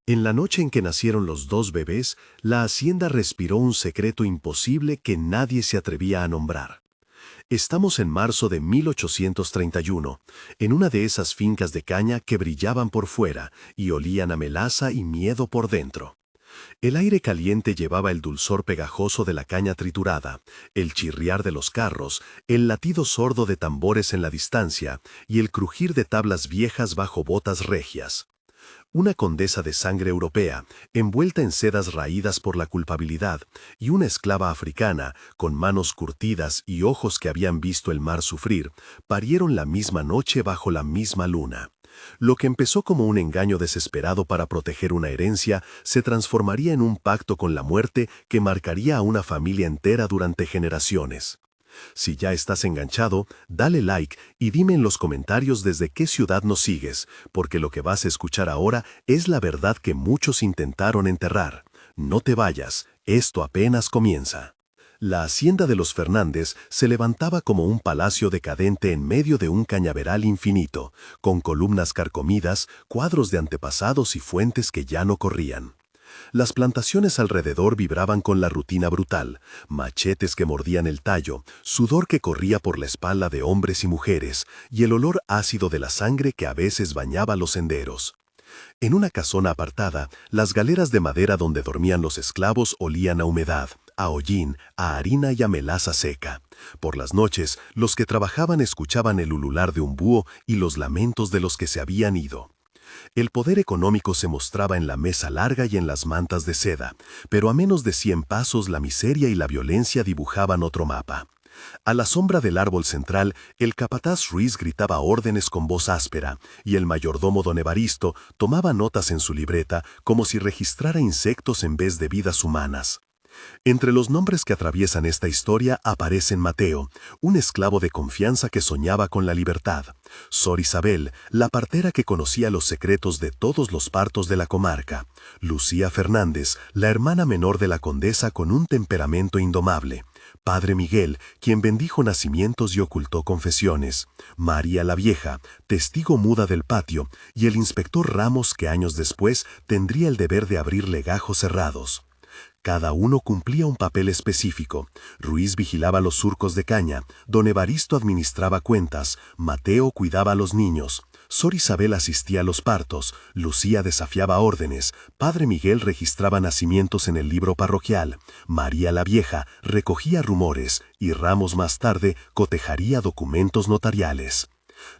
En la noche en que nacieron los dos bebés, la hacienda respiró un secreto imposible que nadie se atrevía a nombrar. Estamos en marzo de 1831, en una de esas fincas de caña que brillaban por fuera y olían a melaza y miedo por dentro. El aire caliente llevaba el dulzor pegajoso de la caña triturada, el chirriar de los carros, el latido sordo de tambores en la distancia y el crujir de tablas viejas bajo botas regias. Una condesa de sangre europea, envuelta en sedas raídas por la culpabilidad, y una esclava africana, con manos curtidas y ojos que habían visto el mar sufrir, parieron la misma noche bajo la misma luna. Lo que empezó como un engaño desesperado para proteger una herencia se transformaría en un pacto con la muerte que marcaría a una familia entera durante generaciones. Si ya estás enganchado, dale like y dime en los comentarios desde qué ciudad nos sigues, porque lo que vas a escuchar ahora es la verdad que muchos intentaron enterrar. No te vayas, esto apenas comienza. La hacienda de los Fernández se levantaba como un palacio decadente en medio de un cañaveral infinito, con columnas carcomidas, cuadros de antepasados y fuentes que ya no corrían. Las plantaciones alrededor vibraban con la rutina brutal, machetes que mordían el tallo, sudor que corría por la espalda de hombres y mujeres, y el olor ácido de la sangre que a veces bañaba los senderos. En una casona apartada, las galeras de madera donde dormían los esclavos olían a humedad, a hollín, a harina y a melaza seca. Por las noches, los que trabajaban escuchaban el ulular de un búho y los lamentos de los que se habían ido. El poder económico se mostraba en la mesa larga y en las mantas de seda, pero a menos de 100 pasos la miseria y la violencia dibujaban otro mapa. A la sombra del árbol central, el capataz Ruiz gritaba órdenes con voz áspera, y el mayordomo don Evaristo tomaba notas en su libreta como si registrara insectos en vez de vidas humanas. Entre los nombres que atraviesan esta historia aparecen Mateo, un esclavo de confianza que soñaba con la libertad; Sor Isabel, la partera que conocía los secretos de todos los partos de la comarca; Lucía Fernández, la hermana menor de la condesa con un temperamento indomable; Padre Miguel, quien bendijo nacimientos y ocultó confesiones; María la Vieja, testigo muda del patio; y el inspector Ramos, que años después tendría el deber de abrir legajos cerrados. Cada uno cumplía un papel específico. Ruiz vigilaba los surcos de caña, don Evaristo administraba cuentas, Mateo cuidaba a los niños, Sor Isabel asistía a los partos, Lucía desafiaba órdenes, Padre Miguel registraba nacimientos en el libro parroquial, María la Vieja recogía rumores y Ramos más tarde cotejaría documentos notariales.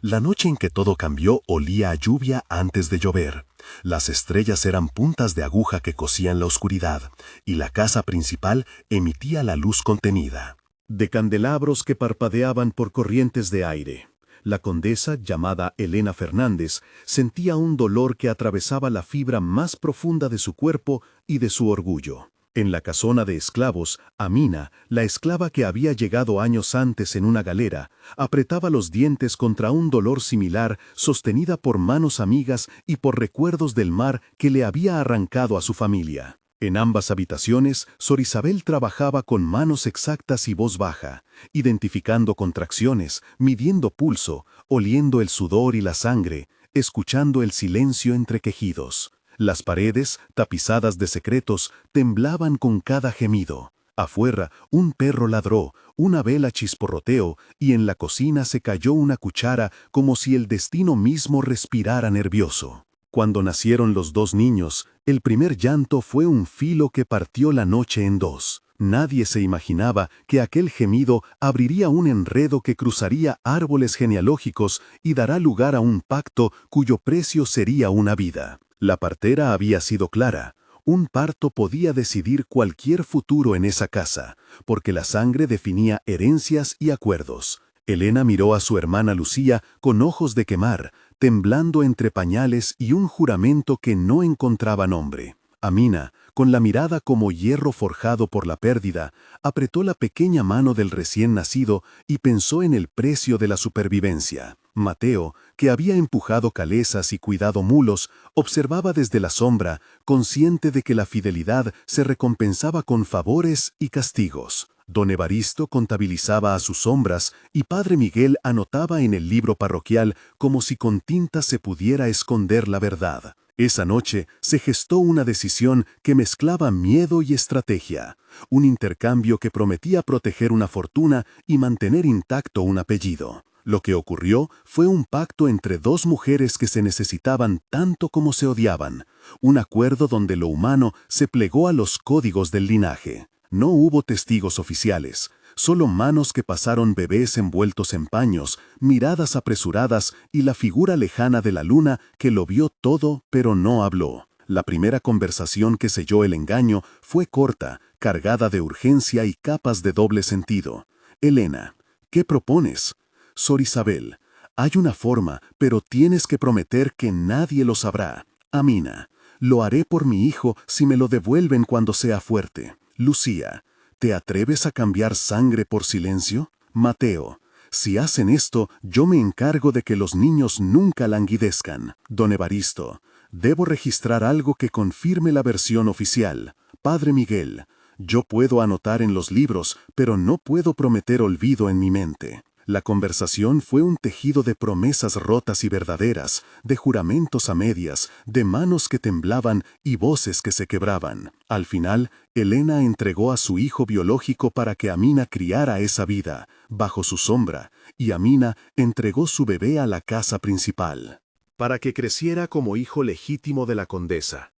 La noche en que todo cambió olía a lluvia antes de llover. Las estrellas eran puntas de aguja que cosían la oscuridad, y la casa principal emitía la luz contenida. De candelabros que parpadeaban por corrientes de aire. La condesa, llamada Elena Fernández, sentía un dolor que atravesaba la fibra más profunda de su cuerpo y de su orgullo. En la casona de esclavos, Amina, la esclava que había llegado años antes en una galera, apretaba los dientes contra un dolor similar sostenida por manos amigas y por recuerdos del mar que le había arrancado a su familia. En ambas habitaciones, Sor Isabel trabajaba con manos exactas y voz baja, identificando contracciones, midiendo pulso, oliendo el sudor y la sangre, escuchando el silencio entre quejidos. Las paredes, tapizadas de secretos, temblaban con cada gemido. Afuera, un perro ladró, una vela chisporroteó y en la cocina se cayó una cuchara como si el destino mismo respirara nervioso. Cuando nacieron los dos niños, el primer llanto fue un filo que partió la noche en dos. Nadie se imaginaba que aquel gemido abriría un enredo que cruzaría árboles genealógicos y dará lugar a un pacto cuyo precio sería una vida. La partera había sido clara. Un parto podía decidir cualquier futuro en esa casa, porque la sangre definía herencias y acuerdos. Elena miró a su hermana Lucía con ojos de quemar, temblando entre pañales y un juramento que no encontraba nombre. Amina, con la mirada como hierro forjado por la pérdida, apretó la pequeña mano del recién nacido y pensó en el precio de la supervivencia. Mateo, que había empujado calesas y cuidado mulos, observaba desde la sombra, consciente de que la fidelidad se recompensaba con favores y castigos. Don Evaristo contabilizaba a sus sombras y Padre Miguel anotaba en el libro parroquial como si con tinta se pudiera esconder la verdad. Esa noche se gestó una decisión que mezclaba miedo y estrategia, un intercambio que prometía proteger una fortuna y mantener intacto un apellido. Lo que ocurrió fue un pacto entre dos mujeres que se necesitaban tanto como se odiaban, un acuerdo donde lo humano se plegó a los códigos del linaje. No hubo testigos oficiales, solo manos que pasaron bebés envueltos en paños, miradas apresuradas y la figura lejana de la luna que lo vio todo pero no habló. La primera conversación que selló el engaño fue corta, cargada de urgencia y capas de doble sentido. Elena, ¿qué propones? Sor Isabel, hay una forma, pero tienes que prometer que nadie lo sabrá. Amina, lo haré por mi hijo si me lo devuelven cuando sea fuerte. Lucía, ¿te atreves a cambiar sangre por silencio? Mateo, si hacen esto, yo me encargo de que los niños nunca languidezcan. Don Evaristo, debo registrar algo que confirme la versión oficial. Padre Miguel, yo puedo anotar en los libros, pero no puedo prometer olvido en mi mente. La conversación fue un tejido de promesas rotas y verdaderas, de juramentos a medias, de manos que temblaban y voces que se quebraban. Al final, Elena entregó a su hijo biológico para que Amina criara esa vida, bajo su sombra, y Amina entregó su bebé a la casa principal. Para que creciera como hijo legítimo de la condesa.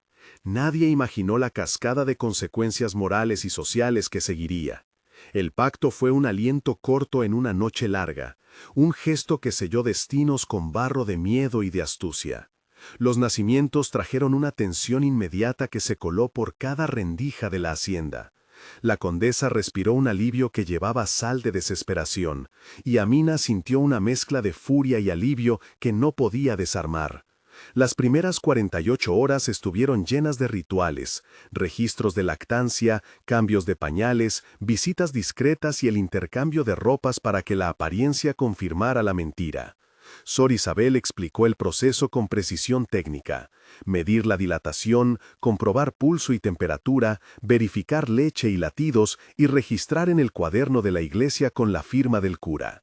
Nadie imaginó la cascada de consecuencias morales y sociales que seguiría. El pacto fue un aliento corto en una noche larga, un gesto que selló destinos con barro de miedo y de astucia. Los nacimientos trajeron una tensión inmediata que se coló por cada rendija de la hacienda. La condesa respiró un alivio que llevaba sal de desesperación, y Amina sintió una mezcla de furia y alivio que no podía desarmar. Las primeras 48 horas estuvieron llenas de rituales, registros de lactancia, cambios de pañales, visitas discretas y el intercambio de ropas para que la apariencia confirmara la mentira. Sor Isabel explicó el proceso con precisión técnica: medir la dilatación, comprobar pulso y temperatura, verificar leche y latidos y registrar en el cuaderno de la iglesia con la firma del cura.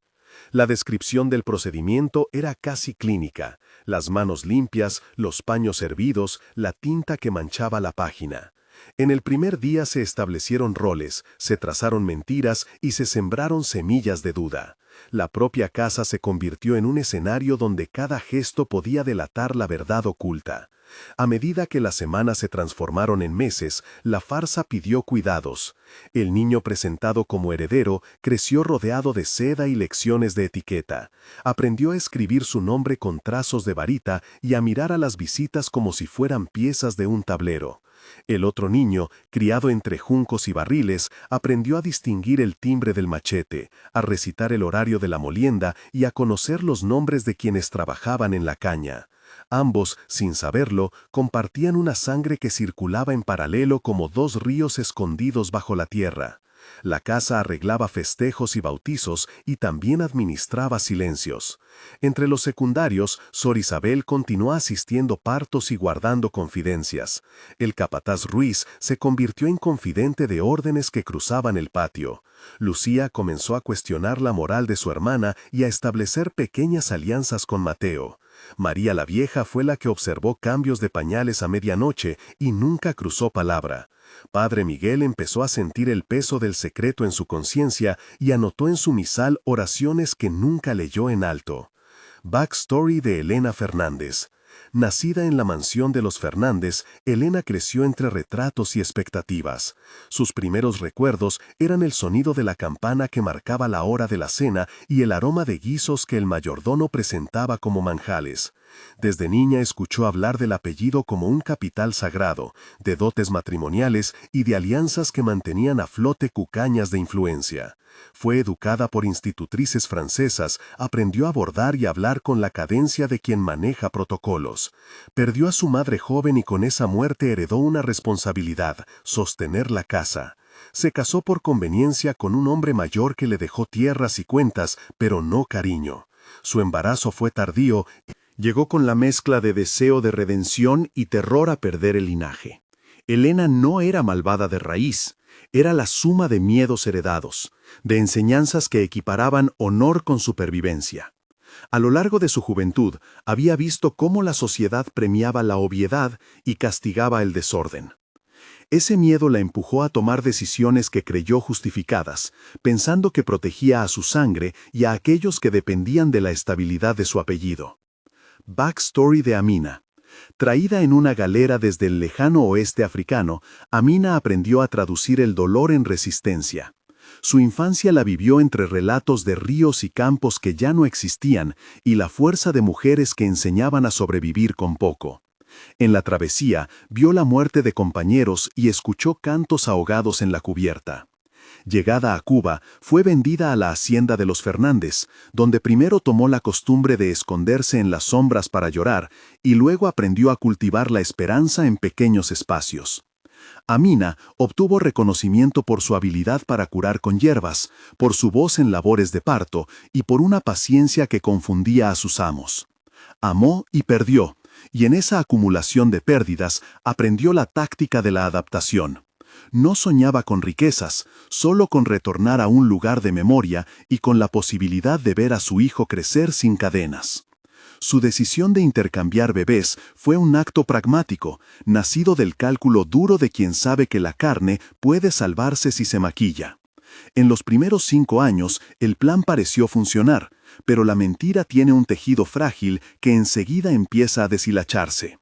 La descripción del procedimiento era casi clínica: las manos limpias, los paños hervidos, la tinta que manchaba la página. En el primer día se establecieron roles, se trazaron mentiras y se sembraron semillas de duda. La propia casa se convirtió en un escenario donde cada gesto podía delatar la verdad oculta. A medida que las semanas se transformaron en meses, la farsa pidió cuidados. El niño presentado como heredero creció rodeado de seda y lecciones de etiqueta. Aprendió a escribir su nombre con trazos de varita y a mirar a las visitas como si fueran piezas de un tablero. El otro niño, criado entre juncos y barriles, aprendió a distinguir el timbre del machete, a recitar el horario de la molienda y a conocer los nombres de quienes trabajaban en la caña. Ambos, sin saberlo, compartían una sangre que circulaba en paralelo como dos ríos escondidos bajo la tierra. La casa arreglaba festejos y bautizos y también administraba silencios. Entre los secundarios, Sor Isabel continuó asistiendo partos y guardando confidencias. El capataz Ruiz se convirtió en confidente de órdenes que cruzaban el patio. Lucía comenzó a cuestionar la moral de su hermana y a establecer pequeñas alianzas con Mateo. María la Vieja fue la que observó cambios de pañales a medianoche y nunca cruzó palabra. Padre Miguel empezó a sentir el peso del secreto en su conciencia y anotó en su misal oraciones que nunca leyó en alto. Backstory de Elena Fernández. Nacida en la mansión de los Fernández, Elena creció entre retratos y expectativas. Sus primeros recuerdos eran el sonido de la campana que marcaba la hora de la cena y el aroma de guisos que el mayordomo presentaba como manjares. Desde niña escuchó hablar del apellido como un capital sagrado, de dotes matrimoniales y de alianzas que mantenían a flote cucañas de influencia. Fue educada por institutrices francesas, aprendió a bordar y hablar con la cadencia de quien maneja protocolos. Perdió a su madre joven y con esa muerte heredó una responsabilidad: sostener la casa. Se casó por conveniencia con un hombre mayor que le dejó tierras y cuentas, pero no cariño. Su embarazo fue tardío. Llegó con la mezcla de deseo de redención y terror a perder el linaje. Elena no era malvada de raíz, era la suma de miedos heredados, de enseñanzas que equiparaban honor con supervivencia. A lo largo de su juventud, había visto cómo la sociedad premiaba la obviedad y castigaba el desorden. Ese miedo la empujó a tomar decisiones que creyó justificadas, pensando que protegía a su sangre y a aquellos que dependían de la estabilidad de su apellido. Backstory de Amina. Traída en una galera desde el lejano oeste africano, Amina aprendió a traducir el dolor en resistencia. Su infancia la vivió entre relatos de ríos y campos que ya no existían y la fuerza de mujeres que enseñaban a sobrevivir con poco. En la travesía, vio la muerte de compañeros y escuchó cantos ahogados en la cubierta. Llegada a Cuba, fue vendida a la hacienda de los Fernández, donde primero tomó la costumbre de esconderse en las sombras para llorar y luego aprendió a cultivar la esperanza en pequeños espacios. Amina obtuvo reconocimiento por su habilidad para curar con hierbas, por su voz en labores de parto y por una paciencia que confundía a sus amos. Amó y perdió, y en esa acumulación de pérdidas aprendió la táctica de la adaptación. No soñaba con riquezas, solo con retornar a un lugar de memoria y con la posibilidad de ver a su hijo crecer sin cadenas. Su decisión de intercambiar bebés fue un acto pragmático, nacido del cálculo duro de quien sabe que la carne puede salvarse si se maquilla. En los primeros 5 años, el plan pareció funcionar, pero la mentira tiene un tejido frágil que enseguida empieza a deshilacharse.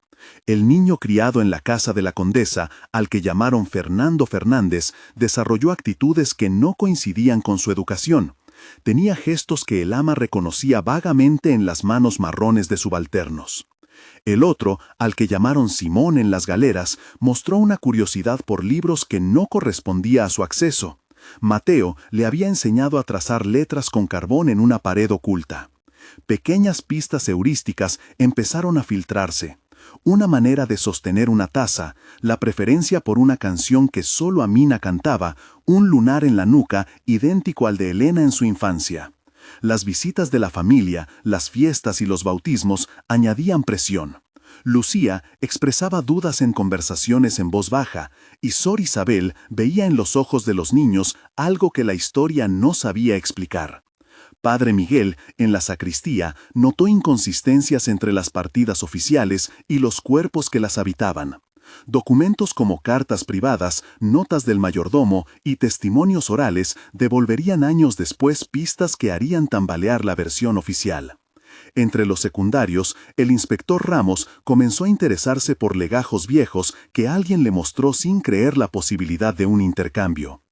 El niño criado en la casa de la condesa, al que llamaron Fernando Fernández, desarrolló actitudes que no coincidían con su educación. Tenía gestos que el ama reconocía vagamente en las manos marrones de subalternos. El otro, al que llamaron Simón en las galeras, mostró una curiosidad por libros que no correspondía a su acceso. Mateo le había enseñado a trazar letras con carbón en una pared oculta. Pequeñas pistas heurísticas empezaron a filtrarse. Una manera de sostener una taza, la preferencia por una canción que solo Amina cantaba, un lunar en la nuca idéntico al de Elena en su infancia. Las visitas de la familia, las fiestas y los bautismos añadían presión. Lucía expresaba dudas en conversaciones en voz baja, y Sor Isabel veía en los ojos de los niños algo que la historia no sabía explicar. Padre Miguel, en la sacristía, notó inconsistencias entre las partidas oficiales y los cuerpos que las habitaban. Documentos como cartas privadas, notas del mayordomo y testimonios orales devolverían años después pistas que harían tambalear la versión oficial. Entre los secundarios, el inspector Ramos comenzó a interesarse por legajos viejos que alguien le mostró sin creer la posibilidad de un intercambio.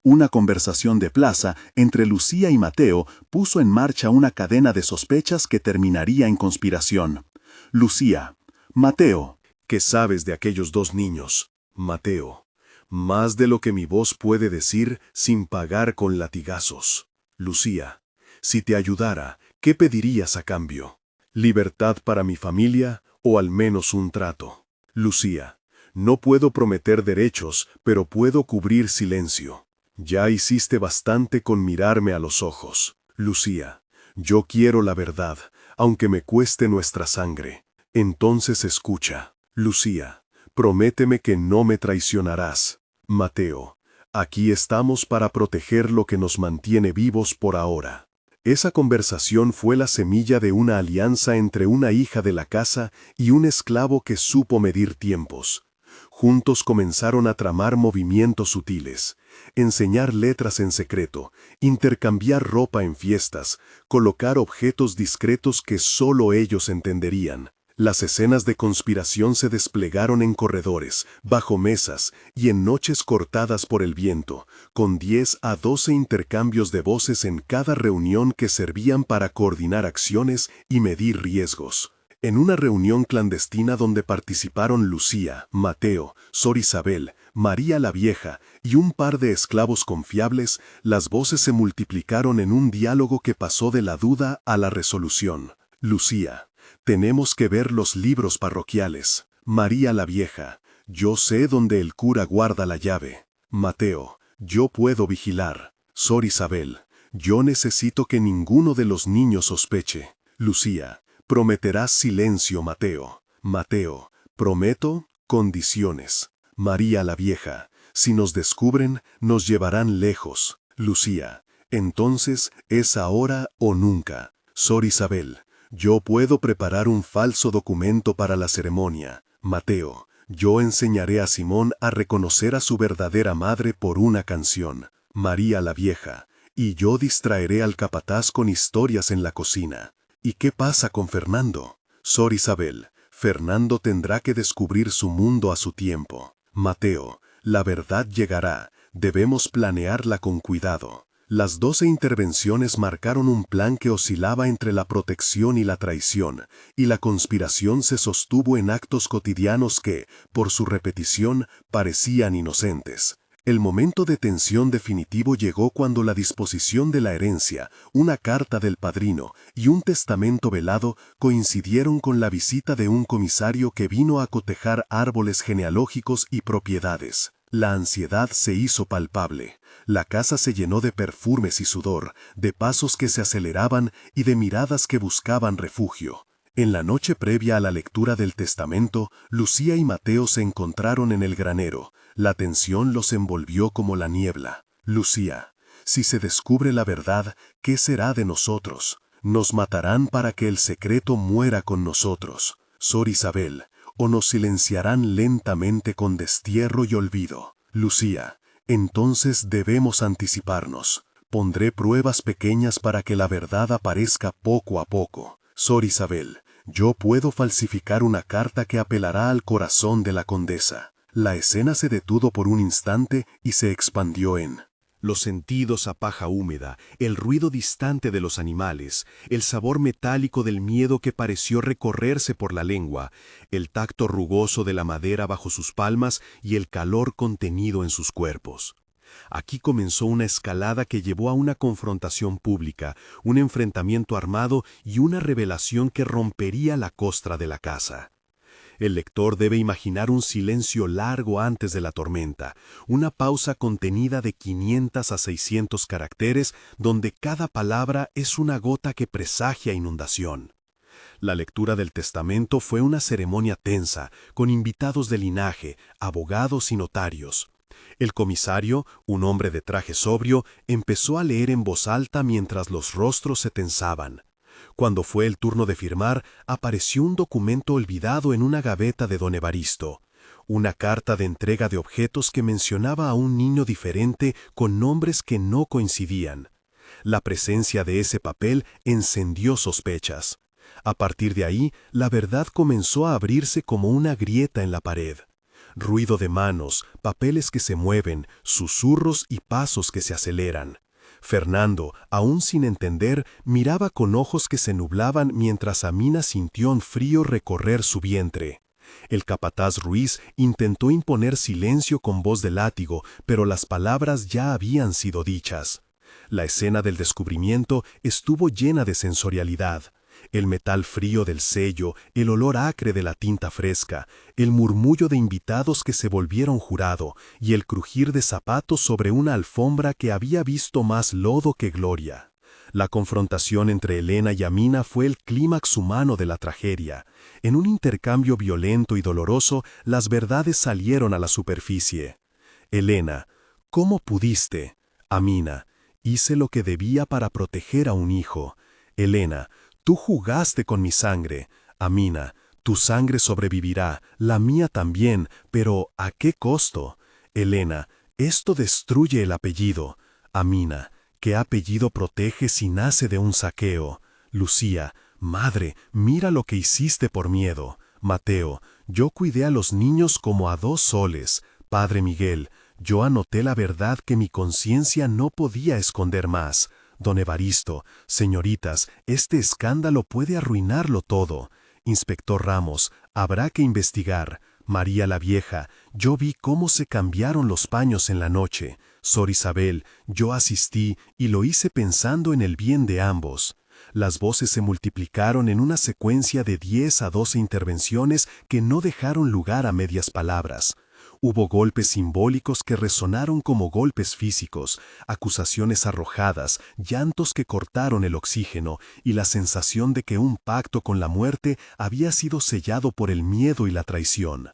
Una conversación de plaza entre Lucía y Mateo puso en marcha una cadena de sospechas que terminaría en conspiración. Lucía: Mateo. ¿Qué sabes de aquellos 2 niños, Mateo? Más de lo que mi voz puede decir sin pagar con latigazos. Lucía: si te ayudara, ¿qué pedirías a cambio? ¿Libertad para mi familia o al menos un trato? Lucía: no puedo prometer derechos, pero puedo cubrir silencio. Ya hiciste bastante con mirarme a los ojos. Lucía: yo quiero la verdad, aunque me cueste nuestra sangre. Entonces escucha. Lucía: prométeme que no me traicionarás. Mateo: aquí estamos para proteger lo que nos mantiene vivos por ahora. Esa conversación fue la semilla de una alianza entre una hija de la casa y un esclavo que supo medir tiempos. Juntos comenzaron a tramar movimientos sutiles, enseñar letras en secreto, intercambiar ropa en fiestas, colocar objetos discretos que solo ellos entenderían. Las escenas de conspiración se desplegaron en corredores, bajo mesas y en noches cortadas por el viento, con 10 a 12 intercambios de voces en cada reunión que servían para coordinar acciones y medir riesgos. En una reunión clandestina donde participaron Lucía, Mateo, Sor Isabel, María la Vieja y un par de esclavos confiables, las voces se multiplicaron en un diálogo que pasó de la duda a la resolución. Lucía: tenemos que ver los libros parroquiales. María la Vieja: yo sé dónde el cura guarda la llave. Mateo: yo puedo vigilar. Sor Isabel: yo necesito que ninguno de los niños sospeche. Lucía: prometerás silencio, Mateo. Mateo: prometo, condiciones. María la Vieja: si nos descubren, nos llevarán lejos. Lucía: entonces es ahora o nunca. Sor Isabel, yo puedo preparar un falso documento para la ceremonia. Mateo, yo enseñaré a Simón a reconocer a su verdadera madre por una canción, María la Vieja, y yo distraeré al capataz con historias en la cocina. ¿Y qué pasa con Fernando? Sor Isabel, Fernando tendrá que descubrir su mundo a su tiempo. Mateo, la verdad llegará, debemos planearla con cuidado. Las 12 intervenciones marcaron un plan que oscilaba entre la protección y la traición, y la conspiración se sostuvo en actos cotidianos que, por su repetición, parecían inocentes. El momento de tensión definitivo llegó cuando la disposición de la herencia, una carta del padrino y un testamento velado coincidieron con la visita de un comisario que vino a cotejar árboles genealógicos y propiedades. La ansiedad se hizo palpable. La casa se llenó de perfumes y sudor, de pasos que se aceleraban y de miradas que buscaban refugio. En la noche previa a la lectura del testamento, Lucía y Mateo se encontraron en el granero. La tensión los envolvió como la niebla. Lucía, si se descubre la verdad, ¿qué será de nosotros? Nos matarán para que el secreto muera con nosotros. Sor Isabel, o nos silenciarán lentamente con destierro y olvido. Lucía, entonces debemos anticiparnos. Pondré pruebas pequeñas para que la verdad aparezca poco a poco. Sor Isabel, yo puedo falsificar una carta que apelará al corazón de la condesa. La escena se detuvo por un instante y se expandió en los sentidos a paja húmeda, el ruido distante de los animales, el sabor metálico del miedo que pareció recorrerse por la lengua, el tacto rugoso de la madera bajo sus palmas y el calor contenido en sus cuerpos. Aquí comenzó una escalada que llevó a una confrontación pública, un enfrentamiento armado y una revelación que rompería la costra de la casa. El lector debe imaginar un silencio largo antes de la tormenta, una pausa contenida de 500 a 600 caracteres donde cada palabra es una gota que presagia inundación. La lectura del testamento fue una ceremonia tensa, con invitados de linaje, abogados y notarios. El comisario, un hombre de traje sobrio, empezó a leer en voz alta mientras los rostros se tensaban. Cuando fue el turno de firmar, apareció un documento olvidado en una gaveta de don Evaristo. Una carta de entrega de objetos que mencionaba a un niño diferente con nombres que no coincidían. La presencia de ese papel encendió sospechas. A partir de ahí, la verdad comenzó a abrirse como una grieta en la pared. Ruido de manos, papeles que se mueven, susurros y pasos que se aceleran. Fernando, aún sin entender, miraba con ojos que se nublaban mientras Amina sintió un frío recorrer su vientre. El capataz Ruiz intentó imponer silencio con voz de látigo, pero las palabras ya habían sido dichas. La escena del descubrimiento estuvo llena de sensorialidad. El metal frío del sello, el olor acre de la tinta fresca, el murmullo de invitados que se volvieron jurado y el crujir de zapatos sobre una alfombra que había visto más lodo que gloria. La confrontación entre Elena y Amina fue el clímax humano de la tragedia. En un intercambio violento y doloroso, las verdades salieron a la superficie. Elena, ¿cómo pudiste? Amina, hice lo que debía para proteger a un hijo. Elena, tú jugaste con mi sangre. Amina, tu sangre sobrevivirá, la mía también, pero ¿a qué costo? Elena, esto destruye el apellido. Amina, ¿qué apellido protege si nace de un saqueo? Lucía, madre, mira lo que hiciste por miedo. Mateo, yo cuidé a los niños como a 2 soles. Padre Miguel, yo anoté la verdad que mi conciencia no podía esconder más. Don Evaristo, señoritas, este escándalo puede arruinarlo todo. Inspector Ramos, habrá que investigar. María la Vieja, yo vi cómo se cambiaron los paños en la noche. Sor Isabel, yo asistí y lo hice pensando en el bien de ambos. Las voces se multiplicaron en una secuencia de 10 a 12 intervenciones que no dejaron lugar a medias palabras. Hubo golpes simbólicos que resonaron como golpes físicos, acusaciones arrojadas, llantos que cortaron el oxígeno y la sensación de que un pacto con la muerte había sido sellado por el miedo y la traición.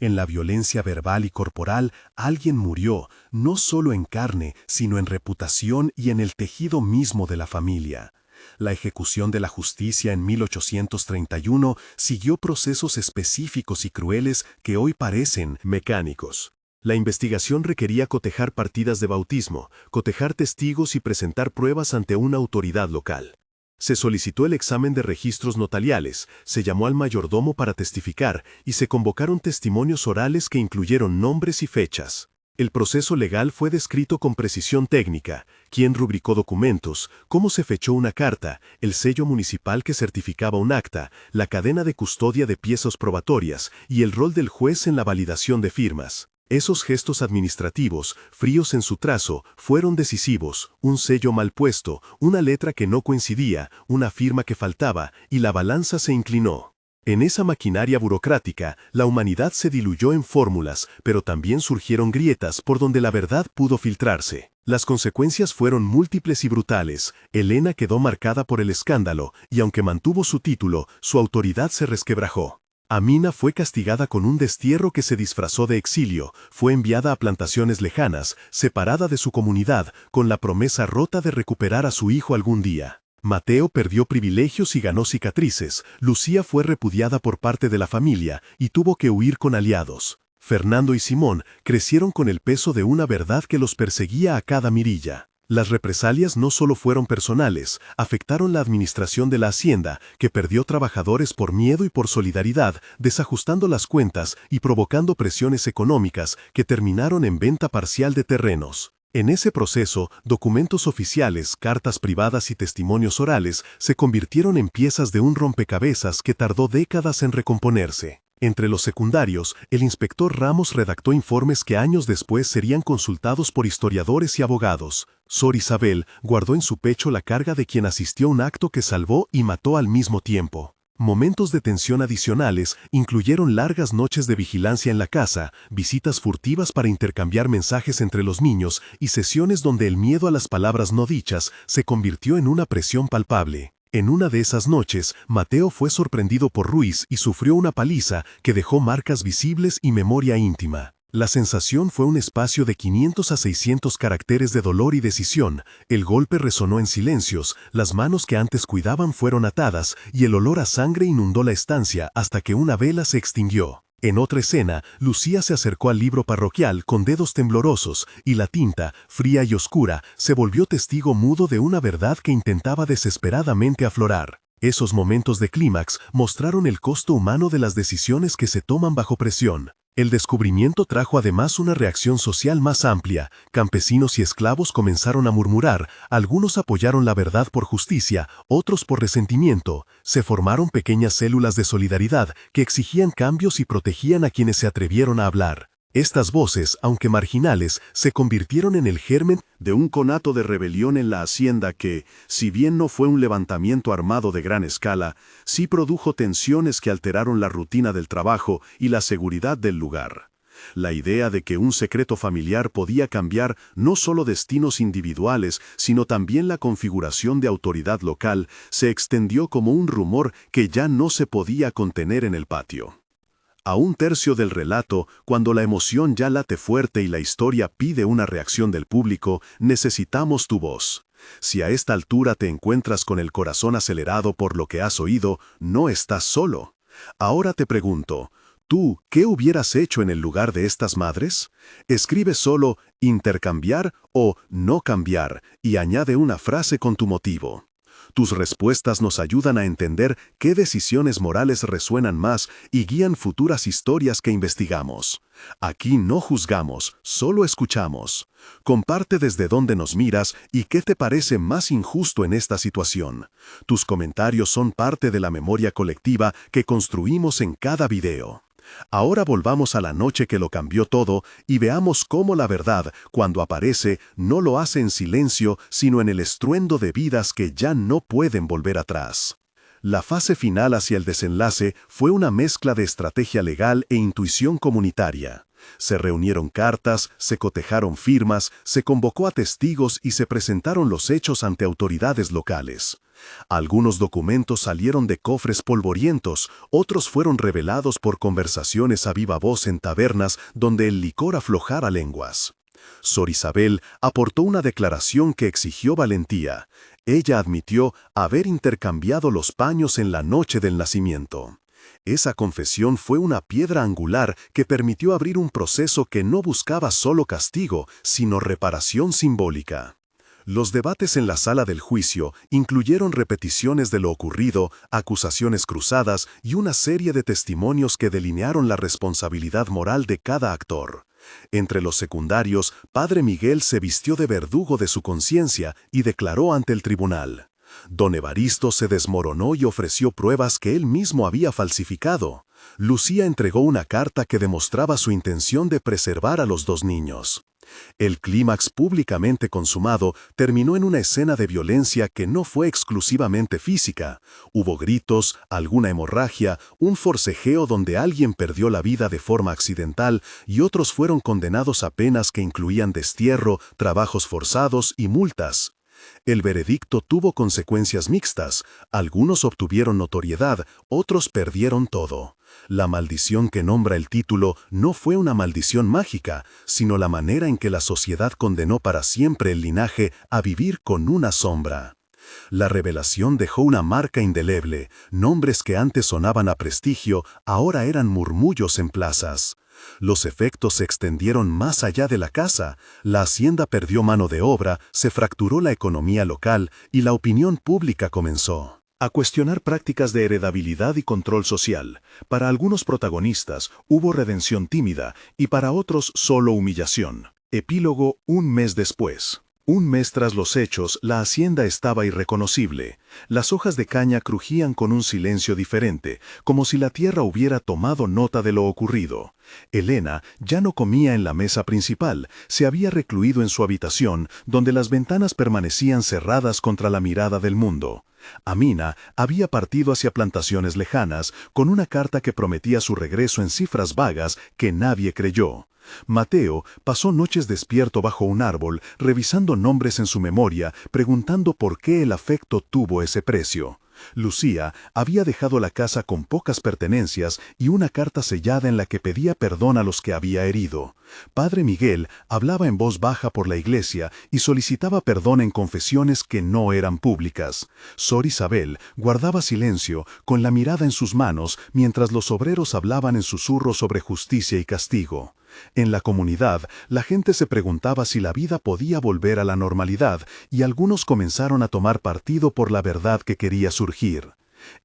En la violencia verbal y corporal, alguien murió, no solo en carne, sino en reputación y en el tejido mismo de la familia. La ejecución de la justicia en 1831 siguió procesos específicos y crueles que hoy parecen mecánicos. La investigación requería cotejar partidas de bautismo, cotejar testigos y presentar pruebas ante una autoridad local. Se solicitó el examen de registros notariales, se llamó al mayordomo para testificar y se convocaron testimonios orales que incluyeron nombres y fechas. El proceso legal fue descrito con precisión técnica, quién rubricó documentos, cómo se fechó una carta, el sello municipal que certificaba un acta, la cadena de custodia de piezas probatorias y el rol del juez en la validación de firmas. Esos gestos administrativos, fríos en su trazo, fueron decisivos, un sello mal puesto, una letra que no coincidía, una firma que faltaba, y la balanza se inclinó. En esa maquinaria burocrática, la humanidad se diluyó en fórmulas, pero también surgieron grietas por donde la verdad pudo filtrarse. Las consecuencias fueron múltiples y brutales. Elena quedó marcada por el escándalo, y aunque mantuvo su título, su autoridad se resquebrajó. Amina fue castigada con un destierro que se disfrazó de exilio, fue enviada a plantaciones lejanas, separada de su comunidad, con la promesa rota de recuperar a su hijo algún día. Mateo perdió privilegios y ganó cicatrices, Lucía fue repudiada por parte de la familia y tuvo que huir con aliados. Fernando y Simón crecieron con el peso de una verdad que los perseguía a cada mirilla. Las represalias no solo fueron personales, afectaron la administración de la hacienda, que perdió trabajadores por miedo y por solidaridad, desajustando las cuentas y provocando presiones económicas que terminaron en venta parcial de terrenos. En ese proceso, documentos oficiales, cartas privadas y testimonios orales se convirtieron en piezas de un rompecabezas que tardó décadas en recomponerse. Entre los secundarios, el inspector Ramos redactó informes que años después serían consultados por historiadores y abogados. Sor Isabel guardó en su pecho la carga de quien asistió a un acto que salvó y mató al mismo tiempo. Momentos de tensión adicionales incluyeron largas noches de vigilancia en la casa, visitas furtivas para intercambiar mensajes entre los niños y sesiones donde el miedo a las palabras no dichas se convirtió en una presión palpable. En una de esas noches, Mateo fue sorprendido por Ruiz y sufrió una paliza que dejó marcas visibles y memoria íntima. La sensación fue un espacio de 500 a 600 caracteres de dolor y decisión. El golpe resonó en silencios, las manos que antes cuidaban fueron atadas y el olor a sangre inundó la estancia hasta que una vela se extinguió. En otra escena, Lucía se acercó al libro parroquial con dedos temblorosos y la tinta, fría y oscura, se volvió testigo mudo de una verdad que intentaba desesperadamente aflorar. Esos momentos de clímax mostraron el costo humano de las decisiones que se toman bajo presión. El descubrimiento trajo además una reacción social más amplia. Campesinos y esclavos comenzaron a murmurar, algunos apoyaron la verdad por justicia, otros por resentimiento. Se formaron pequeñas células de solidaridad que exigían cambios y protegían a quienes se atrevieron a hablar. Estas voces, aunque marginales, se convirtieron en el germen de un conato de rebelión en la hacienda que, si bien no fue un levantamiento armado de gran escala, sí produjo tensiones que alteraron la rutina del trabajo y la seguridad del lugar. La idea de que un secreto familiar podía cambiar no solo destinos individuales, sino también la configuración de autoridad local, se extendió como un rumor que ya no se podía contener en el patio. A un tercio del relato, cuando la emoción ya late fuerte y la historia pide una reacción del público, necesitamos tu voz. Si a esta altura te encuentras con el corazón acelerado por lo que has oído, no estás solo. Ahora te pregunto, ¿tú qué hubieras hecho en el lugar de estas madres? Escribe solo intercambiar o no cambiar y añade una frase con tu motivo. Tus respuestas nos ayudan a entender qué decisiones morales resuenan más y guían futuras historias que investigamos. Aquí no juzgamos, solo escuchamos. Comparte desde dónde nos miras y qué te parece más injusto en esta situación. Tus comentarios son parte de la memoria colectiva que construimos en cada video. Ahora volvamos a la noche que lo cambió todo y veamos cómo la verdad, cuando aparece, no lo hace en silencio, sino en el estruendo de vidas que ya no pueden volver atrás. La fase final hacia el desenlace fue una mezcla de estrategia legal e intuición comunitaria. Se reunieron cartas, se cotejaron firmas, se convocó a testigos y se presentaron los hechos ante autoridades locales. Algunos documentos salieron de cofres polvorientos, otros fueron revelados por conversaciones a viva voz en tabernas donde el licor aflojara lenguas. Sor Isabel aportó una declaración que exigió valentía. Ella admitió haber intercambiado los paños en la noche del nacimiento. Esa confesión fue una piedra angular que permitió abrir un proceso que no buscaba solo castigo, sino reparación simbólica. Los debates en la sala del juicio incluyeron repeticiones de lo ocurrido, acusaciones cruzadas y una serie de testimonios que delinearon la responsabilidad moral de cada actor. Entre los secundarios, Padre Miguel se vistió de verdugo de su conciencia y declaró ante el tribunal. Don Evaristo se desmoronó y ofreció pruebas que él mismo había falsificado. Lucía entregó una carta que demostraba su intención de preservar a los dos niños. El clímax públicamente consumado terminó en una escena de violencia que no fue exclusivamente física. Hubo gritos, alguna hemorragia, un forcejeo donde alguien perdió la vida de forma accidental y otros fueron condenados a penas que incluían destierro, trabajos forzados y multas. El veredicto tuvo consecuencias mixtas, algunos obtuvieron notoriedad, otros perdieron todo. La maldición que nombra el título no fue una maldición mágica, sino la manera en que la sociedad condenó para siempre el linaje a vivir con una sombra. La revelación dejó una marca indeleble, nombres que antes sonaban a prestigio, ahora eran murmullos en plazas. Los efectos se extendieron más allá de la casa, la hacienda perdió mano de obra, se fracturó la economía local y la opinión pública comenzó a cuestionar prácticas de heredabilidad y control social. Para algunos protagonistas hubo redención tímida y para otros solo humillación. Epílogo un mes después. Un mes tras los hechos, la hacienda estaba irreconocible. Las hojas de caña crujían con un silencio diferente, como si la tierra hubiera tomado nota de lo ocurrido. Elena ya no comía en la mesa principal, se había recluido en su habitación, donde las ventanas permanecían cerradas contra la mirada del mundo. Amina había partido hacia plantaciones lejanas, con una carta que prometía su regreso en cifras vagas que nadie creyó. Mateo pasó noches despierto bajo un árbol, revisando nombres en su memoria, preguntando por qué el afecto tuvo ese precio. Lucía había dejado la casa con pocas pertenencias y una carta sellada en la que pedía perdón a los que había herido. Padre Miguel hablaba en voz baja por la iglesia y solicitaba perdón en confesiones que no eran públicas. Sor Isabel guardaba silencio, con la mirada en sus manos, mientras los obreros hablaban en susurros sobre justicia y castigo. En la comunidad, la gente se preguntaba si la vida podía volver a la normalidad y algunos comenzaron a tomar partido por la verdad que quería surgir.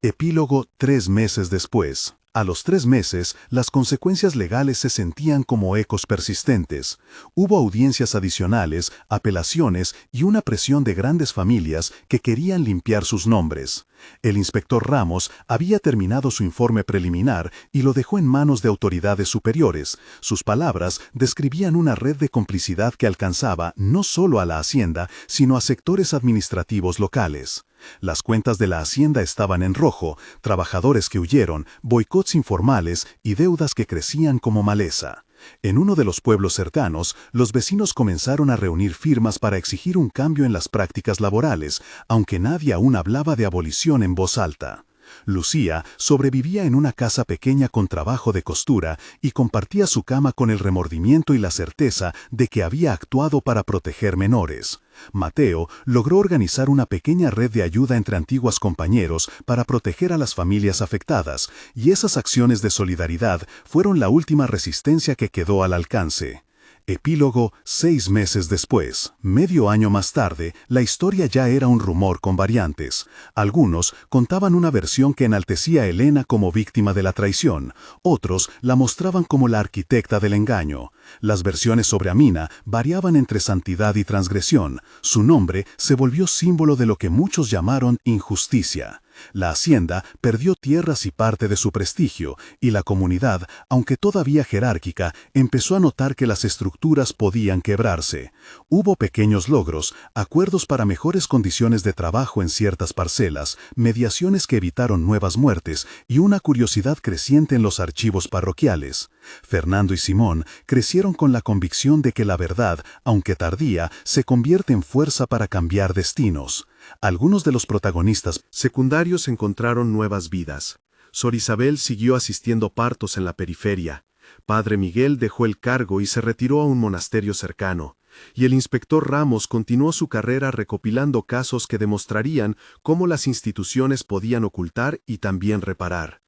Epílogo 3 meses después. A los 3 meses, las consecuencias legales se sentían como ecos persistentes. Hubo audiencias adicionales, apelaciones y una presión de grandes familias que querían limpiar sus nombres. El inspector Ramos había terminado su informe preliminar y lo dejó en manos de autoridades superiores. Sus palabras describían una red de complicidad que alcanzaba no solo a la hacienda, sino a sectores administrativos locales. Las cuentas de la hacienda estaban en rojo, trabajadores que huyeron, boicots informales y deudas que crecían como maleza. En uno de los pueblos cercanos, los vecinos comenzaron a reunir firmas para exigir un cambio en las prácticas laborales, aunque nadie aún hablaba de abolición en voz alta. Lucía sobrevivía en una casa pequeña con trabajo de costura y compartía su cama con el remordimiento y la certeza de que había actuado para proteger menores. Mateo logró organizar una pequeña red de ayuda entre antiguos compañeros para proteger a las familias afectadas, y esas acciones de solidaridad fueron la última resistencia que quedó al alcance. Epílogo 6 meses después. Medio año más tarde, la historia ya era un rumor con variantes. Algunos contaban una versión que enaltecía a Elena como víctima de la traición, otros la mostraban como la arquitecta del engaño. Las versiones sobre Amina variaban entre santidad y transgresión. Su nombre se volvió símbolo de lo que muchos llamaron injusticia. La hacienda perdió tierras y parte de su prestigio, y la comunidad, aunque todavía jerárquica, empezó a notar que las estructuras podían quebrarse. Hubo pequeños logros, acuerdos para mejores condiciones de trabajo en ciertas parcelas, mediaciones que evitaron nuevas muertes y una curiosidad creciente en los archivos parroquiales. Fernando y Simón crecieron con la convicción de que la verdad, aunque tardía, se convierte en fuerza para cambiar destinos. Algunos de los protagonistas secundarios encontraron nuevas vidas. Sor Isabel siguió asistiendo partos en la periferia. Padre Miguel dejó el cargo y se retiró a un monasterio cercano. Y el inspector Ramos continuó su carrera recopilando casos que demostrarían cómo las instituciones podían ocultar y también reparar.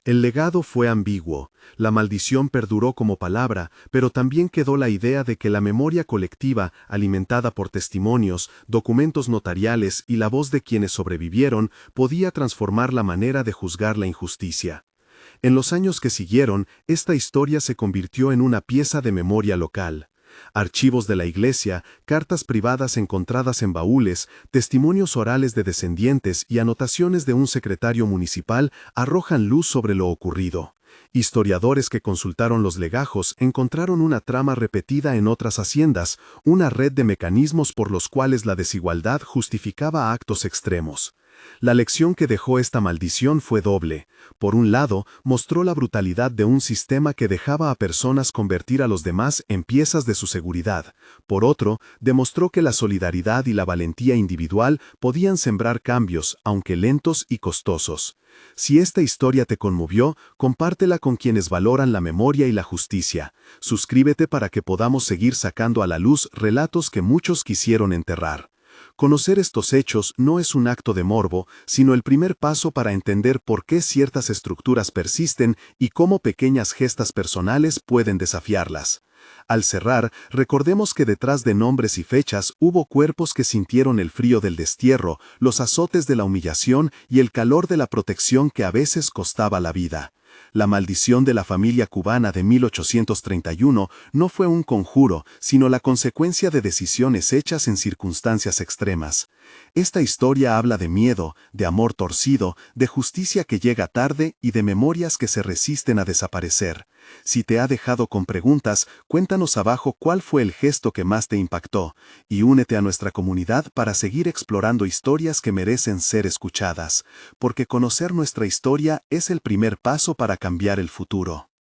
El legado fue ambiguo, la maldición perduró como palabra, pero también quedó la idea de que la memoria colectiva, alimentada por testimonios, documentos notariales y la voz de quienes sobrevivieron, podía transformar la manera de juzgar la injusticia. En los años que siguieron, esta historia se convirtió en una pieza de memoria local. Archivos de la iglesia, cartas privadas encontradas en baúles, testimonios orales de descendientes y anotaciones de un secretario municipal arrojan luz sobre lo ocurrido. Historiadores que consultaron los legajos encontraron una trama repetida en otras haciendas, una red de mecanismos por los cuales la desigualdad justificaba actos extremos. La lección que dejó esta maldición fue doble. Por un lado, mostró la brutalidad de un sistema que dejaba a personas convertir a los demás en piezas de su seguridad. Por otro, demostró que la solidaridad y la valentía individual podían sembrar cambios, aunque lentos y costosos. Si esta historia te conmovió, compártela con quienes valoran la memoria y la justicia. Suscríbete para que podamos seguir sacando a la luz relatos que muchos quisieron enterrar. Conocer estos hechos no es un acto de morbo, sino el primer paso para entender por qué ciertas estructuras persisten y cómo pequeñas gestas personales pueden desafiarlas. Al cerrar, recordemos que detrás de nombres y fechas hubo cuerpos que sintieron el frío del destierro, los azotes de la humillación y el calor de la protección que a veces costaba la vida. La maldición de la familia cubana de 1831 no fue un conjuro, sino la consecuencia de decisiones hechas en circunstancias extremas. Esta historia habla de miedo, de amor torcido, de justicia que llega tarde y de memorias que se resisten a desaparecer. Si te ha dejado con preguntas, cuéntanos abajo cuál fue el gesto que más te impactó, y únete a nuestra comunidad para seguir explorando historias que merecen ser escuchadas, porque conocer nuestra historia es el primer paso para cambiar el futuro.